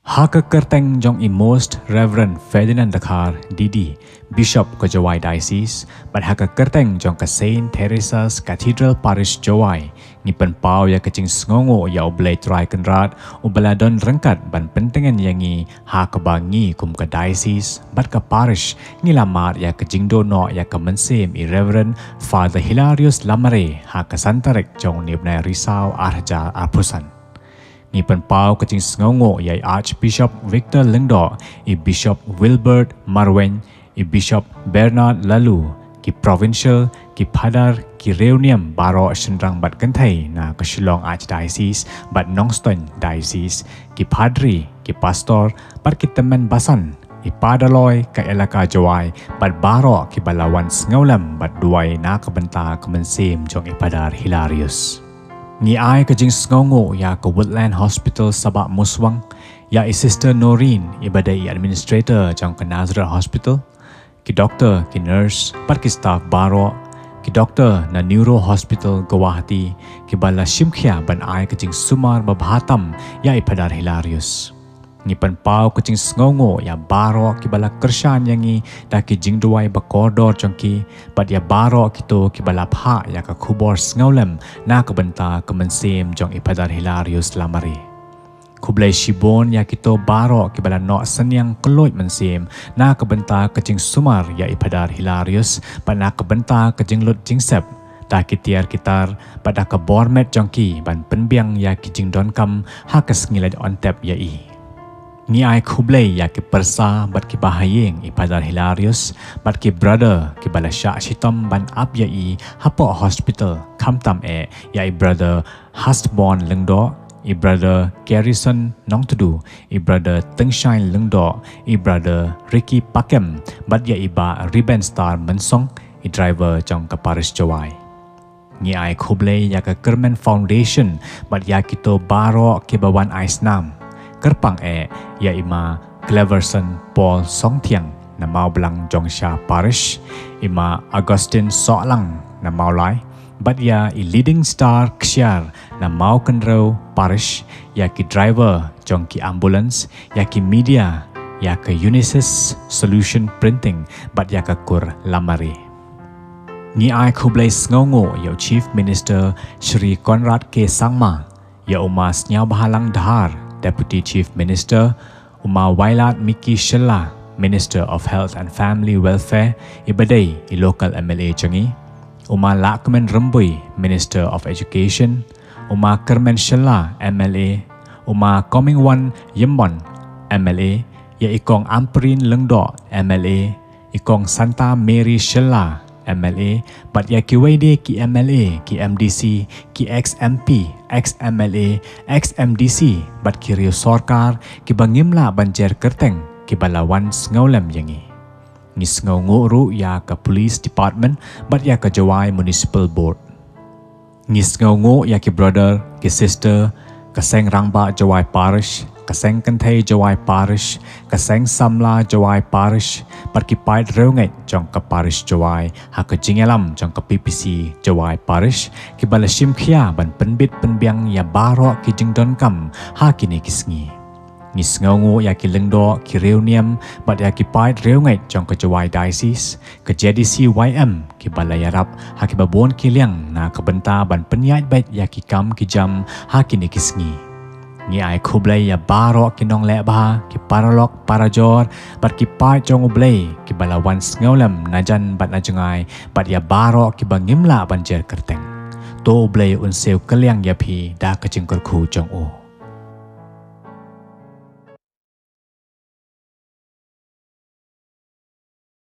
Haka kerteng jong i Most Reverend Ferdinand Dakar Didi, Bishop ko Jawai Diocese, but haka kerteng jong ka Saint Teresa's Cathedral Parish Jawai, ni penpau ya kecing sngongo ya oblay try kenrat, ubaladon rengkat ban pentengan yangi haka bangi kum ka Diocese, but ka Parish, ni lamar ya kecing dono ya ka mensem i Reverend Father Hilarius Lamare, haka santarek jong nibnay Risau Arja Apusan. Ni penpau kecing sngongo yai Archbishop Victor Lengdo, i Bishop Wilbert Marwen, i Bishop Bernard Lalu, ki Provincial, ki Padar, ki Reunium Baro Sendrang Bat Kentai na ke Shillong Archdiocese, Bat Nongstoin Diocese, ki Padri, ki Pastor, bat ki Temen Basan, i Padaloy ke Elaka Jawai, bat Baro ki Balawan Sngolam, bat Duai na kebenta kemensim jong i Padar Hilarius. Ni ai ke jing sngongo ya ke Woodland Hospital Sabak Muswang, ya i Sister Noreen ibadai administrator jang ke Nazareth Hospital, ki doktor, ki nurse, pat ki staff baro, ki doktor na Neuro Hospital Guwahati, ki bala shimkhia ban ai ke jing sumar babhatam ya i Padar Hilarius. Ni penpau ke jing sngongo ya baro ki bala kershan yangi da ki jing duai ba koridor jongki, pat ya baro kito ki bala pha ya ka khubor sngaulem na ka benta kemensim jong i Padar Hilarius Lamari. Kublai shibon ya kito baro ki bala no senyang keloit mensim na ka benta ke jing sumar ya i Padar Hilarius, pat na ka benta ke jing lut jing sep da ki tiar kitar pada ka bormet jongki ban penbiang ya ki jing don kam ha ka sngilad ontep ya i. Ni ai kublai ya ki persa bat ki bahayeng i Padar Hilarius, bat ki brother ki bala syak shitom ban ap ya i hapo hospital kamtam ya i brother Hastborn Lengdo, i brother Garrison Nongtudu, i brother Tengshine Lengdo, i brother Ricky Pakem, bat ya i ba Ribbon Star Mensong, i driver jong ka Parish Jawai. Ni ai kublai ya ka Kerman Foundation, bat ya kito baro ki bawan Aisnam. Kerpang ya ima Cleverson Paul Songtiang na mau belang Jongsha Parish, ima Augustine Solang na mau lai, bat ya i Leading Star Ksiar na mau Kenro Parish, ya ki driver jong ki ambulance, ya ki media, ya ke Unisys Solution Printing, bat ya ka Kur Lamari. Ni ai kublai sngongo ya Chief Minister Shri Conrad K. Sangma, ya umas nyau bahalang dahar Deputy Chief Minister, Uma Wailat Miki Shella, Minister of Health and Family Welfare, ibadai i local MLA Changi, Uma Lakman Rembui, Minister of Education, Uma Kermen Shella, MLA, Uma Comingwan Yembon, MLA, ya ikong Amperin Lengdo, MLA, ikong Santa Mary Shella, MLA, bat ya ki wede ki MLA, ki MDC, ki ex-MP, ex-MLA, ex-MDC, bat ki Rio Sorkar, ki bangimla banjer kerteng, ki balawan sngaulem yangi. Ni sngaw nguru ya ka Police Department, bat ya ka Jawai Municipal Board. Ni sngaw ngu ya ki brother, ki sister, ka seng rangba Jawai Parish, kaseng Kentai Jawai Parish, kaseng Samla Jawai Parish, bat ki pait reunget jong ka Parish Jawai, ha ka jingelam jong ka PPC Jawai Parish, ki bala shimkhia ban penbit penbiang ya baro ki jingdon kam, ha kini kisngi. Ni sngongo ya ki Lengdo ki Reunium, bat ya ki pait reunget jong ka Jawai Diocese, ka JDC YM ki bala yarap, ha ki babon ki liang na ka benta ban penyait bait ya ki kam ki jam, ha kini kisngi. Ni ai kublai ya baro ki nong lebah, ki paralok parajor, bat ki part jong ublai, ki balawan sngaulem najan bat najengai, bat ya baro ki bangimla banjer kerteng. To ublai unseu keliang ya pi da kecingkur ku jong u.